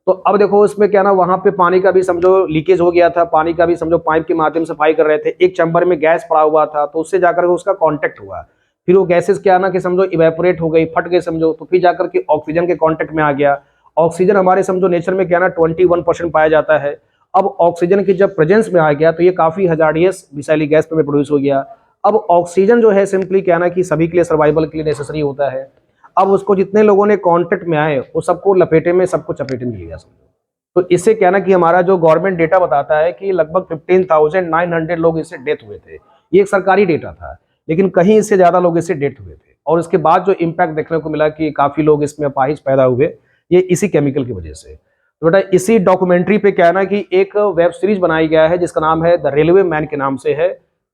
तो अब देखो उसमें क्या ना वहां पे पानी का भी समझो लीकेज हो गया था, पानी का भी समझो पाइप के माध्यम से सफाई कर रहे थे, एक चैम्बर में गैस पड़ा हुआ था, तो उससे जाकर उसका कांटेक्ट हुआ, फिर वो गैसेस क्या ना कि समझो इवेपोरेट हो गई, फट गए समझो, तो फिर जाकर के ऑक्सीजन के कांटेक्ट में आ गया। ऑक्सीजन हमारे समझो नेचर में क्या ना 21% पाया जाता है। अब ऑक्सीजन की जब प्रेजेंस में आ गया तो ये काफी हजार्डियस विषैली गैस में प्रोड्यूस हो गया। अब ऑक्सीजन जो है सिंपली क्या ना कि सभी के लिए सर्वाइवल के लिए नेसेसरी होता है। अब उसको जितने लोगों ने कांटेक्ट में आए वो सबको लपेटे में, सबको चपेटे में लिया समझो। तो इससे क्या ना कि हमारा जो गवर्नमेंट डेटा बताता है कि लगभग 15,900 लोग इससे डेथ हुए थे। ये एक सरकारी डेटा था, लेकिन कहीं इससे ज्यादा लोग इससे डेथ हुए थे। और उसके बाद जो इम्पैक्ट देखने को मिला कि काफी लोग इसमें अपाहिज पैदा हुए, ये इसी केमिकल की वजह से। तो बेटा इसी डॉक्यूमेंट्री पे क्या है ना कि एक वेब सीरीज बनाई गया है जिसका नाम है द रेलवे मैन के नाम से है।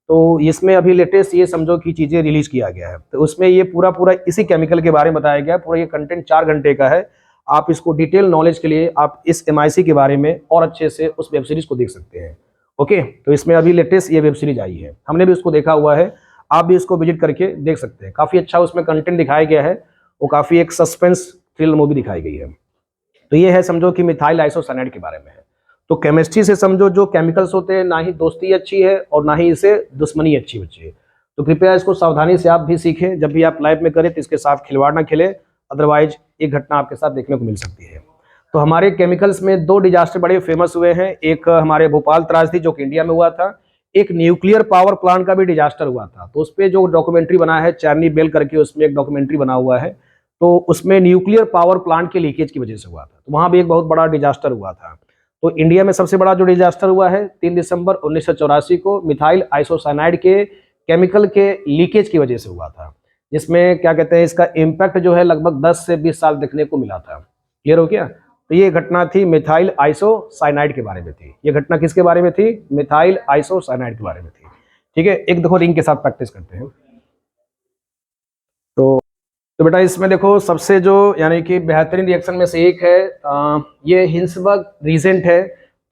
तो इसमें अभी लेटेस्ट ये समझो कि चीजें रिलीज किया गया है, तो उसमें ये पूरा इसी केमिकल के बारे में बताया गया है। पूरा ये कंटेंट 4 घंटे का है। आप इसको डिटेल नॉलेज के लिए आप इस MIC के बारे में और अच्छे से उस वेब सीरीज को देख सकते हैं। ओके, तो इसमें अभी लेटेस्ट ये वेब सीरीज आई है, हमने भी उसको देखा हुआ है, आप भी इसको विजिट करके देख सकते हैं। काफी अच्छा उसमें कंटेंट दिखाया गया है, वो काफी एक सस्पेंस थ्रिल मूवी दिखाई गई है। तो ये है समझो कि मिथाइल आइसोसाइनाइड के बारे में है। तो केमिस्ट्री से समझो जो केमिकल्स होते हैं, ना ही दोस्ती अच्छी है और ना ही इससे दुश्मनी अच्छी बच्ची है। तो कृपया इसको सावधानी से आप भी सीखें, जब भी आप लाइफ में करें तो इसके साथ खिलवाड़ ना खेलें, अदरवाइज एक घटना आपके साथ देखने को मिल सकती है। तो हमारे केमिकल्स में 2 डिजास्टर बड़े फेमस हुए हैं, एक हमारे भोपाल त्रासदी जो कि इंडिया में हुआ था, एक न्यूक्लियर पावर प्लांट का भी डिजास्टर हुआ था। तो उस पर जो डॉक्यूमेंट्री बना है चैरनी बेल करके, उसमें एक डॉक्यूमेंट्री बना हुआ है, तो उसमें न्यूक्लियर पावर प्लांट के लीकेज की वजह से हुआ था, तो वहां भी एक बहुत बड़ा डिजास्टर हुआ था। तो इंडिया में सबसे बड़ा जो डिजास्टर हुआ है 3 दिसंबर 1984 को मिथाइल आइसोसाइनाइड के केमिकल के लीकेज की वजह से हुआ था, जिसमें क्या कहते हैं इसका इम्पैक्ट जो है लगभग 10 से 20 साल देखने को मिला था। क्लियर हो गया। तो ये घटना थी मिथाइल आइसोसाइनाइड के बारे में थी। ये घटना किसके बारे में थी, मिथाइल आइसोसाइनाइड के बारे में थी। ठीक है, एक देखो रिंग के साथ प्रैक्टिस करते हैं। तो बेटा इसमें देखो सबसे जो यानी कि बेहतरीन रिएक्शन में से एक है ये हिंसबर्ग रीजेंट है।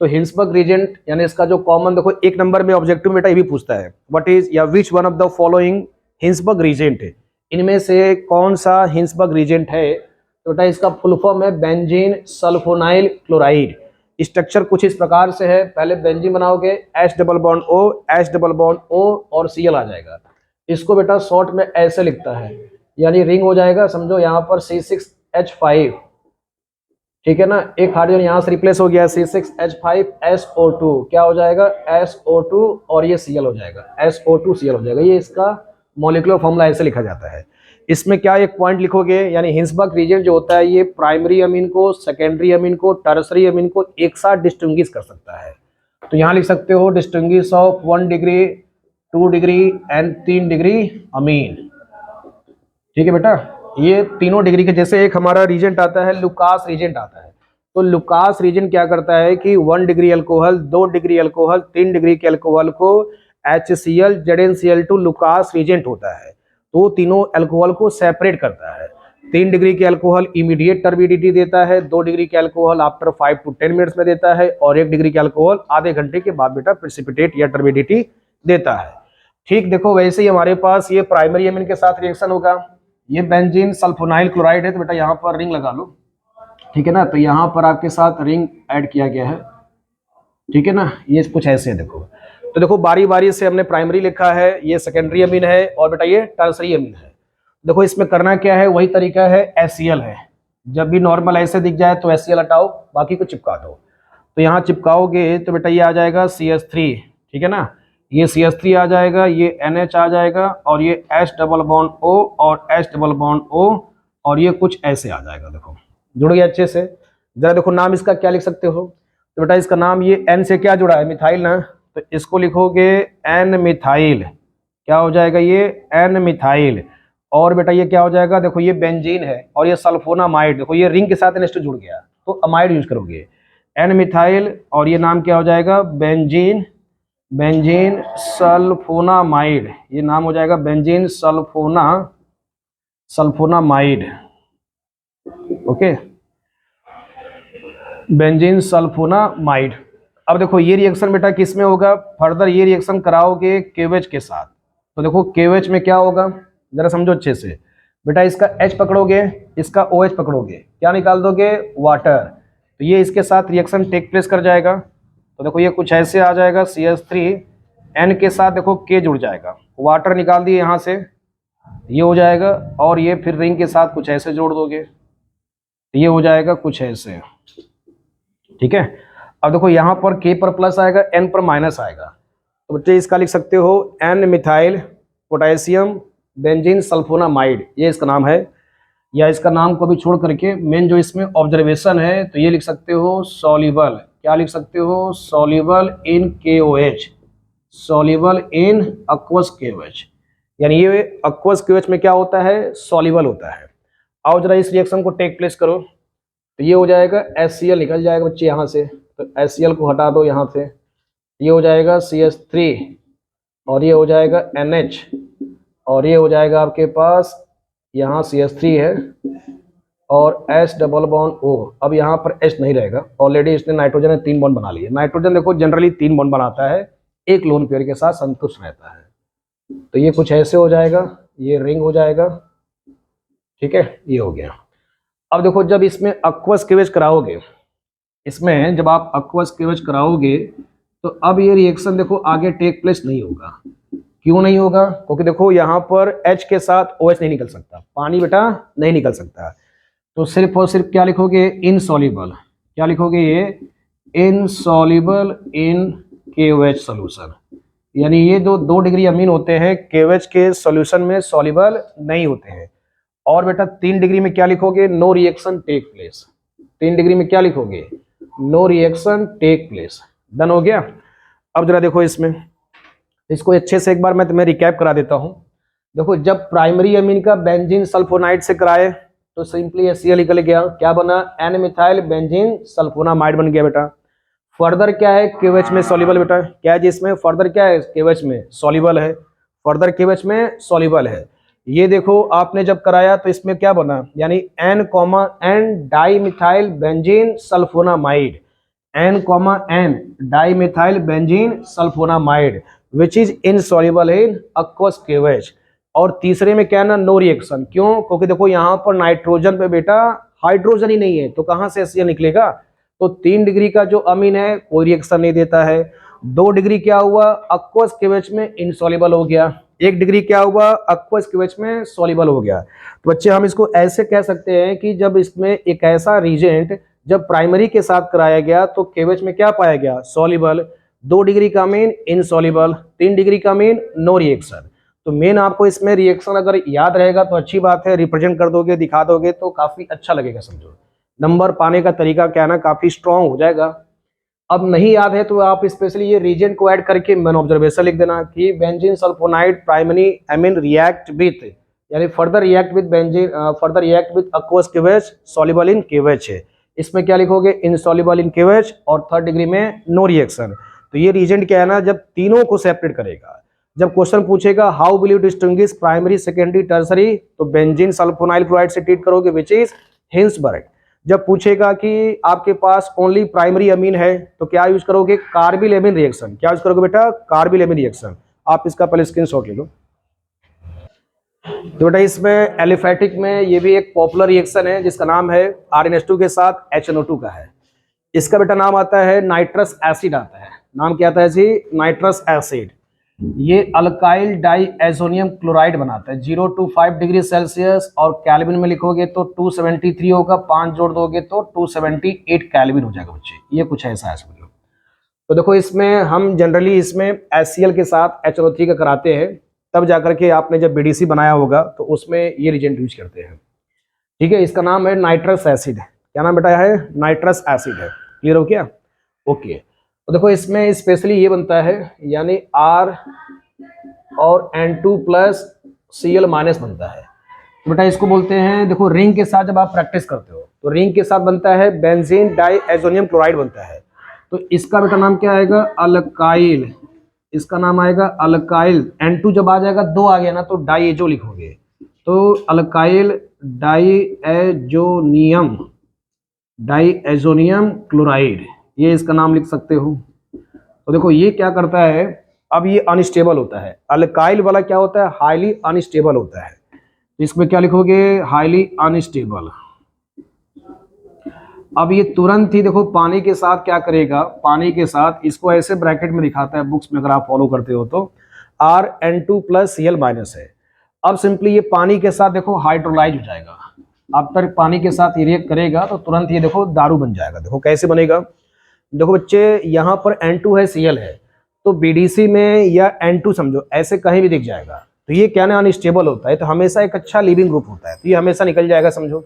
तो हिंसबर्ग रीजेंट यानी इसका जो कॉमन देखो 1 नंबर में ऑब्जेक्टिव बेटा ये भी पूछता है, व्हाट इज या which one of the following Hinsberg reagent है, इनमें से कौन सा हिंसबर्ग रीजेंट है। तो बेटा इसका फुल फॉर्म है बेंजीन सल्फोनाइल क्लोराइड। स्ट्रक्चर कुछ इस प्रकार से है, पहले बेंजीन बनाओगे H double bond O H double bond O और Cl आ जाएगा। इसको बेटा शॉर्ट में ऐसे लिखता है, यानी रिंग हो जाएगा, समझो यहाँ पर C6H5, ठीक है ना, एक हाइड्रोजन यहाँ से रिप्लेस हो गया C6H5SO2, क्या हो जाएगा SO2 और ये Cl हो जाएगा, SO2Cl हो जाएगा। ये इसका मॉलिक्यूलर फॉर्मूला ऐसे लिखा जाता है। इसमें क्या एक पॉइंट लिखोगे, यानी हिंसबर्ग रीजन जो होता है ये प्राइमरी अमीन को, सेकेंडरी अमीन को, टर्सरी अमीन को एक साथ डिस्टिंग्विश कर सकता है। तो यहाँ लिख सकते हो distinguish of 1 degree 2 degree and 3 degree amine, ठीक है बेटा। ये तीनों डिग्री के, जैसे एक हमारा रीजेंट आता है लुकास रीजेंट आता है, तो लुकास रीजेंट क्या करता है कि 1 degree alcohol, 2 degree alcohol, 3 degree के अल्कोहल को HCl ZnCl2 लुकास रीजेंट होता है, तो तीनों अल्कोहल को सेपरेट करता है। 3 डिग्री के अल्कोहल इमीडिएट टर्बिडिटी देता है, 2 डिग्री के अल्कोहल आफ्टर 5 to 10 मिनट्स में देता है, और 1 डिग्री के अल्कोहल आधे घंटे के बाद बेटा प्रेसिपिटेट या टर्बिडिटी देता है। ठीक, देखो वैसे ही हमारे पास ये प्राइमरी अमीन के साथ रिएक्शन होगा। ये बेंजीन सल्फोनाइल क्लोराइड है, तो बेटा यहाँ पर रिंग लगा लो, ठीक है ना। तो यहाँ पर आपके साथ रिंग ऐड किया गया है, ठीक है ना। ये कुछ ऐसे है देखो, तो देखो बारी बारी से हमने प्राइमरी लिखा है, ये सेकेंडरी अमीन है, और बेटा ये टर्सरी अमीन है। देखो इसमें करना क्या है, वही तरीका है, HCl है, जब भी नॉर्मल ऐसे दिख जाए तो HCl हटाओ, बाकी को चिपका दो। तो यहाँ चिपकाओगे तो बेटा ये आ जाएगा CH3, ठीक है ना, ये CH3 आ जाएगा, ये NH आ जाएगा, और ये H डबल बॉन्ड O और H डबल बॉन्ड O, और ये कुछ ऐसे आ जाएगा। देखो जुड़ गया अच्छे से। जरा देखो नाम इसका क्या लिख सकते हो, तो बेटा इसका नाम ये N से क्या जुड़ा है, मिथाइल ना, तो इसको लिखोगे N मिथाइल, क्या हो जाएगा ये N मिथाइल। और बेटा ये क्या हो जाएगा, देखो ये बेंजीन है और ये सल्फोनामाइड, देखो ये रिंग के साथ नेक्स्ट जुड़ गया, तो अमाइड यूज करोगे N मिथाइल, और ये नाम क्या हो जाएगा बेंजीन, बेंजीन सल्फोनामाइड, ये नाम हो जाएगा benzene sulphonamide, okay, benzene sulphonamide. अब देखो ये रिएक्शन बेटा किस में होगा, फर्दर ये रिएक्शन कराओगे KOH के साथ, तो देखो KOH में क्या होगा, जरा समझो अच्छे से बेटा। इसका H पकड़ोगे, इसका OH पकड़ोगे, क्या निकाल दोगे वाटर, तो ये इसके साथ रिएक्शन टेक प्लेस कर जाएगा। तो देखो ये कुछ ऐसे आ जाएगा, CH3 N के साथ देखो K जुड़ जाएगा, वाटर निकाल दिए यहाँ से, ये हो जाएगा, और ये फिर रिंग के साथ कुछ ऐसे जोड़ दोगे, ये हो जाएगा कुछ ऐसे, ठीक है। अब देखो यहाँ पर K पर प्लस आएगा, N पर माइनस आएगा, तो बच्चे इसका लिख सकते हो N methyl potassium benzene sulphonamide, ये इसका नाम है। या इसका नाम को भी छोड़ करके मेन जो इसमें ऑब्जर्वेशन है, तो ये लिख सकते हो सॉल्युबल, क्या लिख सकते हो soluble in KOH, soluble in aqueous KOH, यानी ये अक्वस KOH में क्या होता है सॉल्युबल होता है। आओ जरा इस रिएक्शन को टेक प्लेस करो, तो ये हो जाएगा HCl निकल जाएगा बच्चे यहाँ से, तो HCl को हटा दो यहाँ से, ये हो जाएगा CH3, और ये हो जाएगा NH, और ये हो जाएगा आपके पास यहाँ CH3 है, और H डबल बॉन्ड O। अब यहाँ पर H नहीं रहेगा, ऑलरेडी इसने नाइट्रोजन ने 3 बॉन्ड बना लिए। नाइट्रोजन देखो जनरली 3 बॉन्ड बनाता है, एक लोन पेयर के साथ संतुष्ट रहता है। तो ये कुछ ऐसे हो जाएगा, ये रिंग हो जाएगा, ठीक है, ये हो गया। अब देखो जब इसमें अक्वस KOH कराओगे, इसमें जब आप अक्वस KOH कराओगे, तो अब ये रिएक्शन देखो आगे टेक प्लेस नहीं होगा। क्यों नहीं होगा, क्योंकि देखो यहाँ पर H के साथ OH नहीं निकल सकता, पानी बेटा नहीं निकल सकता, तो सिर्फ और सिर्फ क्या लिखोगे इनसॉल्युबल, क्या लिखोगे ये इनसॉल्युबल इन KOH सोल्यूशन, यानी ये जो 2 डिग्री अमीन होते हैं KOH के सॉल्यूशन में सॉल्युबल नहीं होते हैं। और बेटा 3 डिग्री में क्या लिखोगे नो रिएक्शन टेक प्लेस, 3 डिग्री में क्या लिखोगे no reaction take place. Done हो गया। अब जरा देखो इसमें, इसको अच्छे से एक बार मैं तुम्हें रिकैप करा देता हूं। देखो जब प्राइमरी अमीन का बेंजीन सल्फोनाइड से कराए तो सिंपली HCl निकल गया, क्या बना N मिथाइल बेंजीन सल्फोनामाइड बन गया बेटा। फर्दर क्या है KOH में सॉल्युबल बेटा, क्या है जिसमें फर्दर क्या है KOH में सॉल्युबल है, फर्दर KOH में सॉल्युबल है। ये देखो आपने जब कराया तो इसमें क्या बना, यानी N di methyl benzene sulphonamide, N di methyl benzene sulphonamide which is insoluble in aqueous KOH। और तीसरे में क्या है ना नो रिएक्शन, क्यों, क्योंकि देखो यहाँ पर नाइट्रोजन पे बेटा हाइड्रोजन ही नहीं है, तो कहाँ से HCl निकलेगा। तो 3 डिग्री का जो अमीन है कोई रिएक्शन नहीं देता है। 2 डिग्री क्या हुआ अक्वस KOH में इनसॉल्युबल हो गया, 1 डिग्री क्या हुआ, aqueous KOH में सॉल्युबल हो गया। तो बच्चे हम इसको ऐसे कह सकते हैं कि जब इसमें एक ऐसा रिएजेंट जब प्राइमरी के साथ कराया गया तो KOH में क्या पाया गया, सॉल्युबल। 2 डिग्री का मीन इनसॉल्युबल, 3 डिग्री का मीन नो रिएक्शन। तो मेन आपको इसमें रिएक्शन अगर याद रहेगा तो अच्छी बात है, रिप्रेजेंट कर दोगे, दिखा दोगे तो काफी अच्छा लगेगा, समझो। नंबर पाने का तरीका क्या है ना, काफी स्ट्रांग हो जाएगा। अब नहीं याद है तो आप स्पेशली ये रीजन को ऐड करके मेन ऑब्जर्वेशन लिख देना कि benzene sulphonide primary amine react with, यानी further react with benzene, further react with aqueous KOH soluble in KOH है। इसमें क्या लिखोगे, इनसॉल्युबल इन KOH, और 3rd डिग्री में नो रिएक्शन। तो ये रीजेंट क्या है ना, जब तीनों को सेपरेट करेगा। जब क्वेश्चन पूछेगा how will you distinguish primary secondary tertiary, तो बेंजीन सल्फोनाइल क्लोराइड से ट्रीट करोगे विच इज हिंसबर्ग। जब पूछेगा कि आपके पास ओनली प्राइमरी अमीन है तो क्या यूज करोगे, कार्बिल एमिन रिएक्शन। क्या यूज करोगे बेटा, कार्बिल एमिन रिएक्शन। आप इसका पहले स्क्रीनशॉट ले लो। तो बेटा इसमें एलिफेटिक में ये भी एक पॉपुलर रिएक्शन है जिसका नाम है RnH2 के साथ HNO2 का है। इसका बेटा नाम आता है नाइट्रस एसिड आता है। नाम क्या आता है जी, नाइट्रस एसिड। ये अल्काइल डाइएजोनियम क्लोराइड बनाता है 0 to 5 डिग्री सेल्सियस, और कैल्विन में लिखोगे तो 273 होगा, 5 जोड़ दोगे तो 278 कैल्विन हो जाएगा बच्चे। ये कुछ ऐसा है समझो। तो देखो इसमें हम जनरली इसमें HCl के साथ HNO3 का कराते हैं, तब जाकर के आपने जब BDC बनाया होगा तो उसमें ये रिएजेंट यूज करते हैं। ठीक है, इसका नाम है नाइट्रस एसिड। क्या नाम बेटा है, नाइट्रस एसिड है। क्लियर हो क्या, ओके। तो देखो इसमें स्पेशली ये बनता है, यानी R और N2 प्लस Cl माइनस बनता है। तो बेटा इसको बोलते हैं, देखो रिंग के साथ जब आप प्रैक्टिस करते हो तो रिंग के साथ बनता है बेंजीन डाइएजोनियम क्लोराइड बनता है। तो इसका बेटा नाम क्या आएगा, अल्काइल। इसका नाम आएगा अल्काइल। N2 जब आ जाएगा, 2 आ गया ना, तो डाइएजो लिखोगे, तो अल्काइल डाइएजोनियम क्लोराइड, ये इसका नाम लिख सकते हो। तो देखो ये क्या करता है, अब ये अनस्टेबल होता है। अल्काइल वाला क्या होता है, हाईली अनस्टेबल होता है। तो इसमें क्या लिखोगे, हाईली अनस्टेबल। अब ये तुरंत ही देखो पानी के साथ क्या करेगा, पानी के साथ इसको ऐसे ब्रैकेट में दिखाता है बुक्स में, अगर आप फॉलो करते हो तो RN2 प्लस Cl माइनस है। अब सिंपली ये पानी के साथ देखो हाइड्रोलाइज हो जाएगा। अब तक पानी के साथ ये रिएक्ट करेगा तो तुरंत ये देखो दारू बन जाएगा। देखो कैसे बनेगा, देखो बच्चे यहाँ पर N2 है, Cl है, तो BDC में या N2 समझो ऐसे कहीं भी दिख जाएगा। तो ये क्या ना अनस्टेबल होता है, तो हमेशा एक अच्छा लिविंग ग्रुप होता है, तो ये हमेशा निकल जाएगा समझो।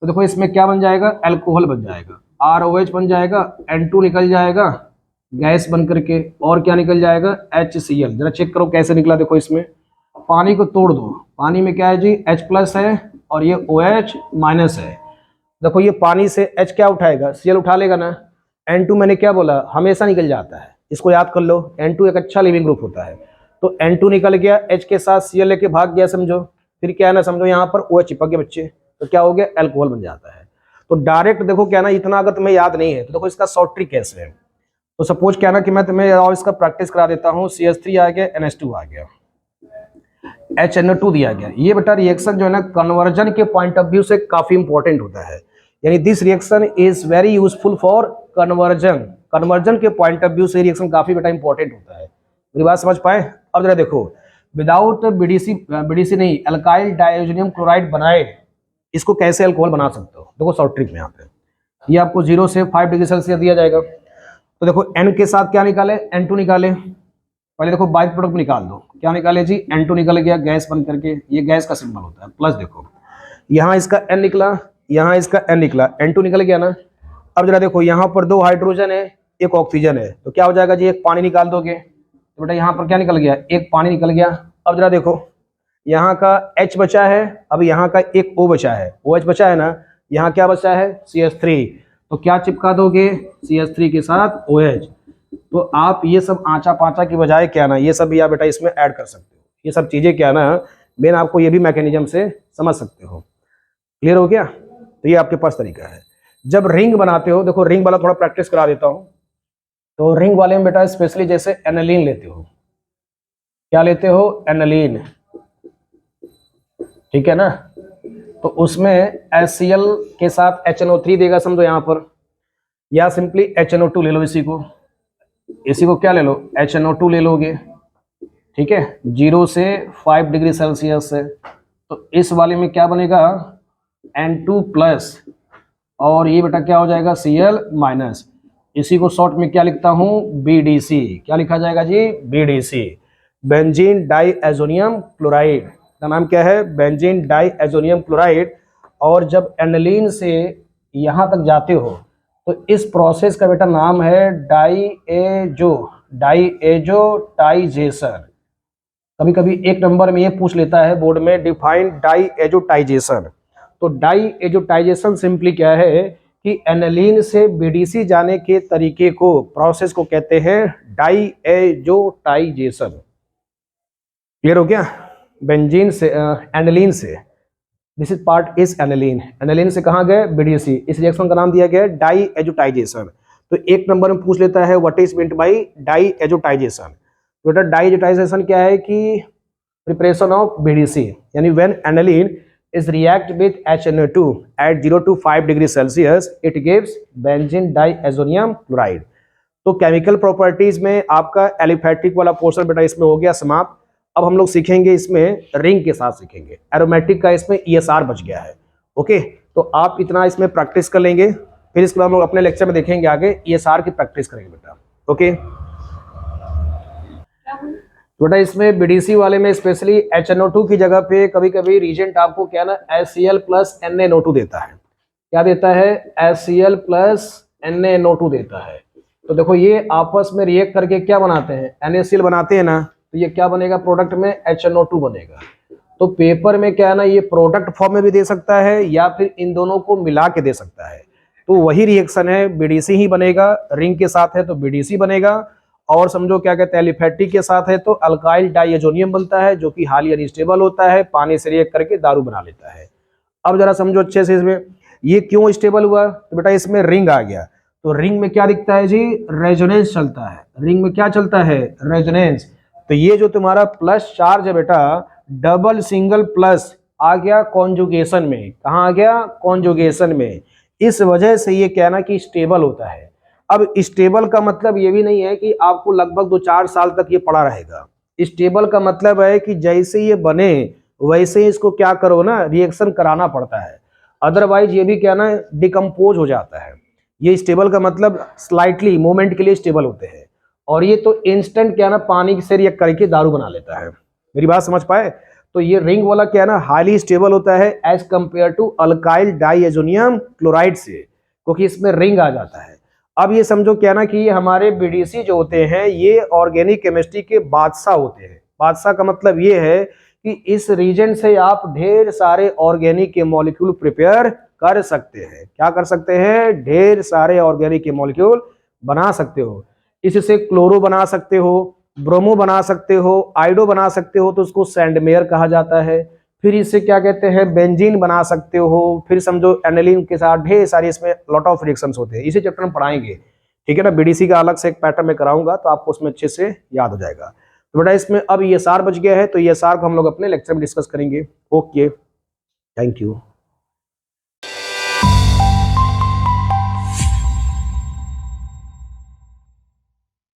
तो देखो इसमें क्या बन जाएगा, अल्कोहल बन जाएगा, ROH बन जाएगा, N2 निकल जाएगा गैस बन करके, और क्या निकल जाएगा, HCl। जरा चेक करो कैसे निकला। देखो इसमें पानी को तोड़ दो, पानी में क्या है जी, H प्लस है और ये OH माइनस है। देखो ये पानी से H क्या उठाएगा, Cl उठा लेगा ना। N2 मैंने क्या बोला, हमेशा निकल जाता है, इसको याद कर लो। N2 एक अच्छा लिविंग ग्रुप होता है, तो N2 निकल गया, H के साथ Cl लेके भाग गया समझो। फिर क्या है ना, समझो यहाँ पर OH चिपक गया बच्चे, तो क्या हो गया, अल्कोहल बन जाता है। तो डायरेक्ट देखो क्या ना, इतना अगर तुम्हें याद नहीं है तो देखो इसका शॉर्ट ट्रिक कैसे है। तो सपोज क्या ना कि मैं तुम्हें और इसका प्रैक्टिस करा देता हूँ। CH3 आ गया, NH2 आ गया, HNO2 दिया गया। ये बेटा रिएक्शन जो है ना कन्वर्जन के पॉइंट ऑफ व्यू से काफी इंपॉर्टेंट होता है, यानी this reaction is very useful for conversion. Conversion के पॉइंट ऑफ व्यू से रिएक्शन काफी बेटा इंपॉर्टेंट होता है। मेरी बात समझ पाए। अब जरा देखो, विदाउट BDC नहीं, अल्काइल डाइएजोनियम क्लोराइड बनाए इसको कैसे अल्कोहल बना सकते हो। देखो शॉर्ट ट्रिक में यहाँ पे ये आपको 0 से 5 डिग्री सेल्सियस दिया जाएगा। तो देखो N के साथ क्या निकाले, N2 निकाले। पहले देखो बाई प्रोडक्ट निकाल दो, क्या निकाले जी, N2 निकल गया गैस बन करके, ये गैस का सिंबल होता है प्लस। देखो यहाँ इसका N निकला, यहाँ इसका N निकला, N2 निकल गया ना। अब जरा देखो यहाँ पर 2 हाइड्रोजन है, 1 ऑक्सीजन है, तो क्या हो जाएगा जी, एक पानी निकाल दोगे, तो बेटा यहाँ पर क्या निकल गया, एक पानी निकल गया। अब जरा देखो यहाँ का H बचा है, अब यहाँ का एक O बचा है, OH बचा है ना, यहाँ क्या बचा है, CH3। तो क्या चिपका दोगे, CH3 के साथ OH। तो आप ये सब आंचा पांचा की बजाय क्या ना, ये सब भी आप बेटा इसमें ऐड कर सकते हो। ये सब चीजें क्या ना, मेन आपको ये भी मैकेनिज्म से समझ सकते हो। क्लियर हो गया। तो ये आपके पास तरीका है। जब रिंग बनाते हो, देखो रिंग वाला थोड़ा प्रैक्टिस करा देता हूँ। तो रिंग वाले में बेटा स्पेशली जैसे एनालिन लेते हो, क्या लेते हो, एनालिन, ठीक है ना। तो उसमें HCl के साथ HNO3 देगा समझो यहाँ पर, या सिंपली HNO2 ले लो, इसी को क्या ले लो, HNO2 ले लोगे, ठीक है, 0 से 5 डिग्री सेल्सियस से। तो इस वाले में क्या बनेगा, N2 प्लस, और ये बेटा क्या हो जाएगा, Cl माइनस। इसी को शॉर्ट में क्या लिखता हूँ, BDC। क्या लिखा जाएगा जी, BDC, बेंजीन डाइएजोनियम क्लोराइड का नाम क्या है, बेंजीन डाइएजोनियम क्लोराइड। और जब एनालीन से यहाँ तक जाते हो तो इस प्रोसेस का बेटा नाम है डाइएजोटाइजेशन। कभी कभी एक नंबर में ये पूछ लेता है बोर्ड में, डिफाइन डाइएजोटाइजेशन। तो डाइएजोटाइजेशन सिंपली क्या है कि एनालीन से बीडीसी जाने के तरीके को, प्रोसेस को कहते हैं डाइएजोटाइजेशन। क्लियर हो गया, बेंजीन से एनालीन से, this is part is aniline, aniline से कहाँ गए, बीडीसी। इस रिएक्शन का नाम दिया गया है डाइएजोटाइजेशन। तो एक नंबर में पूछ लेता है what is meant by diazotization. तो बेटा डाइएजोटाइजेशन क्या है कि प्रिपरेशन ऑफ बीडीसी, यानी when aniline is react with HNO2 at 0 to 5 degree Celsius, it gives benzene diazonium chloride। तो केमिकल प्रॉपर्टीज में आपका एलिफैटिक वाला पोर्शन बेटा इसमें हो गया समाप्त। अब हम लोग सीखेंगे इसमें रिंग के साथ सीखेंगे, एरोमेटिक का इसमें ESR बच गया है। ओके, तो आप इतना इसमें प्रैक्टिस कर लेंगे, फिर इसके बाद हम लोग अपने लेक्चर में देखेंगे आगे ESR की प्रैक्टिस करेंगे बेटा। ओके बेटा, इसमें बीडीसी वाले में स्पेशली HNO2 की जगह पे कभी कभी रीजेंट आपको क्या ना HCl प्लस NaNO2 देता है। क्या देता है, HCl प्लस NaNO2 देता है। तो देखो ये आपस में रिएक्ट करके क्या बनाते हैं, NaCl बनाते हैं ना, तो ये क्या बनेगा, प्रोडक्ट में HNO2 बनेगा। तो पेपर में क्या है ना, ये प्रोडक्ट फॉर्म में भी दे सकता है या फिर इन दोनों को मिला के दे सकता है। तो वही रिएक्शन है, बीडीसी ही बनेगा, रिंग के साथ है तो बीडीसी बनेगा, और समझो क्या कहते हैं एलिफैटिक के साथ है तो अल्काइल डाइएजोनियम बनता है, जो कि हाईली अनस्टेबल होता है, पानी से रिएक्ट करके दारू बना लेता है। अब जरा समझो अच्छे से इसमें ये क्यों स्टेबल हुआ, तो बेटा इसमें रिंग आ गया। तो रिंग में क्या दिखता है जी, रेजोनेंस चलता है। रिंग में क्या चलता है, रेजोनेंस। तो ये जो तुम्हारा प्लस चार्ज है बेटा, डबल सिंगल प्लस आ गया कॉन्जुगेशन में। कहाँ आ गया, कॉन्जुगेशन में। इस वजह से ये कहना कि स्टेबल होता है। अब स्टेबल का मतलब ये भी नहीं है कि आपको लगभग 2-4 साल तक ये पड़ा रहेगा। स्टेबल का मतलब है कि जैसे ये बने वैसे ही इसको क्या करो ना, रिएक्शन कराना पड़ता है, अदरवाइज ये भी क्या ना डिकम्पोज हो जाता है। ये स्टेबल का मतलब स्लाइटली मोमेंट के लिए स्टेबल होते हैं, और ये तो इंस्टेंट क्या ना पानी से रिएक्ट करके दारू बना लेता है। मेरी बात समझ पाए। तो ये रिंग वाला क्या ना हाईली स्टेबल होता है as compared to alkyl diazonium chloride से, क्योंकि इसमें रिंग आ जाता है। अब ये समझो क्या ना कि ये हमारे बीडीसी जो होते हैं ये ऑर्गेनिक केमिस्ट्री के बादशाह होते हैं। बादशाह का मतलब ये है कि इस रीजन से आप ढेर सारे ऑर्गेनिक के मॉलिक्यूल प्रिपेयर कर सकते हैं। क्या कर सकते हैं, ढेर सारे ऑर्गेनिक के मॉलिक्यूल बना सकते हो। इससे क्लोरो बना सकते हो, ब्रोमो बना सकते हो, आइडो बना सकते हो, तो उसको सैंडमेयर कहा जाता है। फिर इससे क्या कहते हैं, बेंजीन बना सकते हो। फिर समझो एनालिन के साथ ढेर सारी इसमें लॉट ऑफ रिएक्शंस होते हैं। इसी चैप्टर में पढ़ाएंगे, ठीक है ना। बीडीसी का अलग से एक पैटर्न में कराऊंगा तो आपको उसमें अच्छे से याद हो जाएगा। तो बेटा इसमें अब ESR बच गया है, तो ESR को हम लोग अपने लेक्चर में डिस्कस करेंगे। Okay, thank you.